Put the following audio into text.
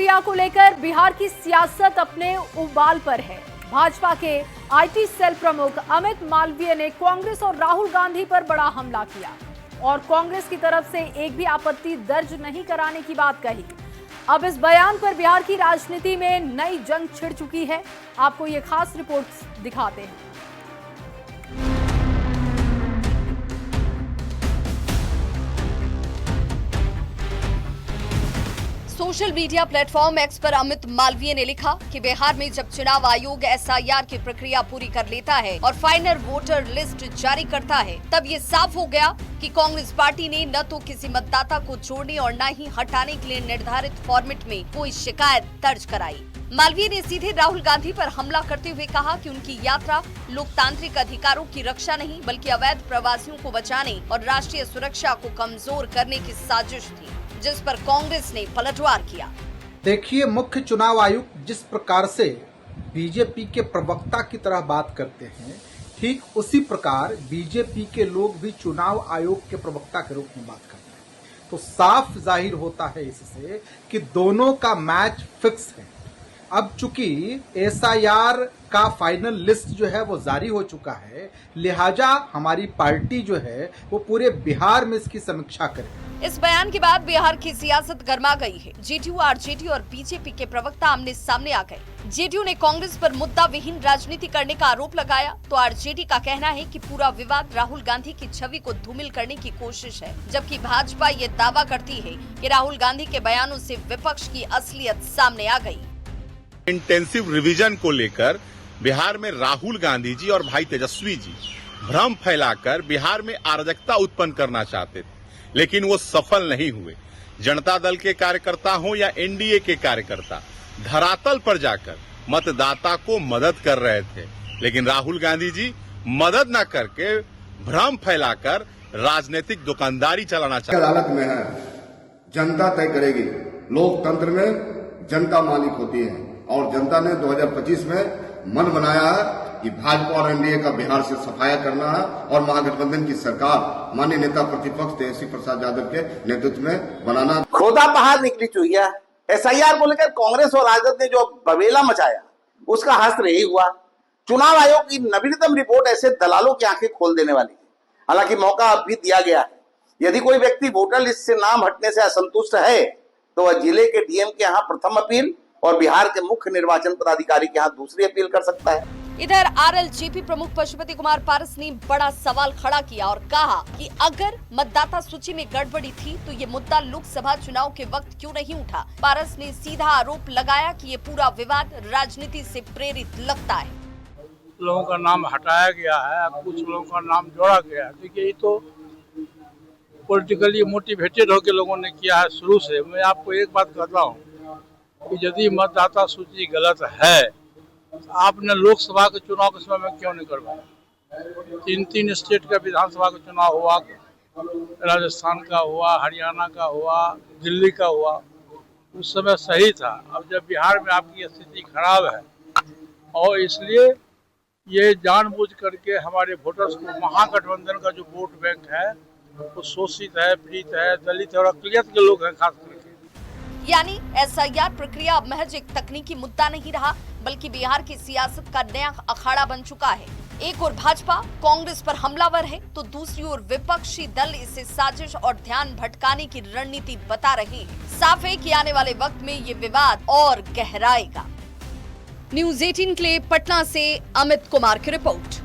प्रक्रिया को लेकर बिहार की सियासत अपने उबाल पर है। भाजपा के आईटी सेल प्रमुख अमित मालवीय ने कांग्रेस और राहुल गांधी पर बड़ा हमला किया और कांग्रेस की तरफ से एक भी आपत्ति दर्ज नहीं कराने की बात कही। अब इस बयान पर बिहार की राजनीति में नई जंग छिड़ चुकी है। आपको ये खास रिपोर्ट दिखाते हैं। सोशल मीडिया प्लेटफॉर्म एक्स पर अमित मालवीय ने लिखा कि बिहार में जब चुनाव आयोग एसआईआर की प्रक्रिया पूरी कर लेता है और फाइनल वोटर लिस्ट जारी करता है, तब ये साफ हो गया कि कांग्रेस पार्टी ने न तो किसी मतदाता को जोड़ने और न ही हटाने के लिए निर्धारित फॉर्मेट में कोई शिकायत दर्ज कराई। मालवीय ने सीधे राहुल गांधी पर हमला करते हुए कहा कि उनकी यात्रा लोकतांत्रिक अधिकारों की रक्षा नहीं बल्कि अवैध प्रवासियों को बचाने और राष्ट्रीय सुरक्षा को कमजोर करने की साजिश थी, जिस पर कांग्रेस ने पलटवार किया। देखिए, मुख्य चुनाव आयुक्त जिस प्रकार से बीजेपी के प्रवक्ता की तरह बात करते हैं, ठीक उसी प्रकार बीजेपी के लोग भी चुनाव आयोग के प्रवक्ता के रूप में बात करते हैं। तो साफ जाहिर होता है इससे कि दोनों का मैच फिक्स है। अब चूंकि एसआईआर का फाइनल लिस्ट जो है वो जारी हो चुका है, लिहाजा हमारी पार्टी जो है वो पूरे बिहार में इसकी समीक्षा करेगी। इस बयान के बाद बिहार की सियासत गर्मा गई है। जेडीयू, आरजेडी और बीजेपी के प्रवक्ता आमने सामने आ गए। जेडीयू ने कांग्रेस पर मुद्दा विहीन राजनीति करने का आरोप लगाया, तो आरजेडी का कहना है कि पूरा विवाद राहुल गांधी की छवि को धूमिल करने की कोशिश है, जबकि भाजपा ये दावा करती है कि राहुल गांधी के बयानों से विपक्ष की असलियत सामने आ गई। इंटेंसिव रिवीजन को लेकर बिहार में राहुल गांधी जी और भाई तेजस्वी जी भ्रम फैलाकर बिहार में अराजकता उत्पन्न करना चाहते थे, लेकिन वो सफल नहीं हुए। जनता दल के कार्यकर्ता हो या एनडीए के कार्यकर्ता धरातल पर जाकर मतदाता को मदद कर रहे थे, लेकिन राहुल गांधी जी मदद न करके भ्रम फैलाकर राजनीतिक दुकानदारी चलाना चाहते। अदालत में है, जनता तय करेगी। लोकतंत्र में जनता मालिक होती है और जनता ने 2025 में मन बनाया है कि भाजपा और एनडीए का बिहार से सफाया करना है और महागठबंधन की सरकार माननीय नेता प्रतिपक्ष तेजस्वी प्रसाद यादव के नेतृत्व में बनाना। खोदा पहाड़ निकली चुहिया। एसआईआर को लेकर कांग्रेस और राजद ने जो बवेला मचाया, उसका हस्त्र यही हुआ। चुनाव आयोग की नवीनतम रिपोर्ट ऐसे दलालों की आंखें खोल देने वाली है। हालांकि मौका अब भी दिया गया है। यदि कोई व्यक्ति वोटर लिस्ट से नाम हटने से असंतुष्ट है तो वह जिले के डीएम के यहाँ प्रथम अपील और बिहार के मुख्य निर्वाचन पदाधिकारी के यहाँ दूसरी अपील कर सकता है। इधर आरएलजेपी प्रमुख पशुपति कुमार पारस ने बड़ा सवाल खड़ा किया और कहा कि अगर मतदाता सूची में गड़बड़ी थी तो ये मुद्दा लोकसभा चुनाव के वक्त क्यों नहीं उठा। पारस ने सीधा आरोप लगाया कि ये पूरा विवाद राजनीति से प्रेरित लगता है। लोगों का नाम हटाया गया है, कुछ लोगों का नाम जोड़ा गया है। देखिए, ये तो पॉलिटिकली मोटिवेटेड होकर लोगों ने किया है शुरू से। मैं आपको एक बात कहता हूँ कि यदि मतदाता सूची गलत है, आपने लोकसभा के चुनाव के समय में क्यों नहीं करवाया? 3 स्टेट का विधानसभा का चुनाव हुआ, राजस्थान का हुआ, हरियाणा का हुआ, दिल्ली का हुआ, उस समय सही था। अब जब बिहार में आपकी स्थिति खराब है और इसलिए ये जानबूझ करके हमारे वोटर्स को, महागठबंधन का जो वोट बैंक है वो शोषित है, पीड़ित है, दलित है और अकलियत के लोग हैं खास करके। यानी एसआईआर प्रक्रिया अब महज एक तकनीकी मुद्दा नहीं रहा, बल्कि बिहार की सियासत का नया अखाड़ा बन चुका है। एक ओर भाजपा कांग्रेस पर हमलावर है, तो दूसरी ओर विपक्षी दल इसे साजिश और ध्यान भटकाने की रणनीति बता रहे हैं। साफ है कि आने वाले वक्त में ये विवाद और गहराएगा। न्यूज़ 18 के लिए पटना से अमित कुमार की रिपोर्ट।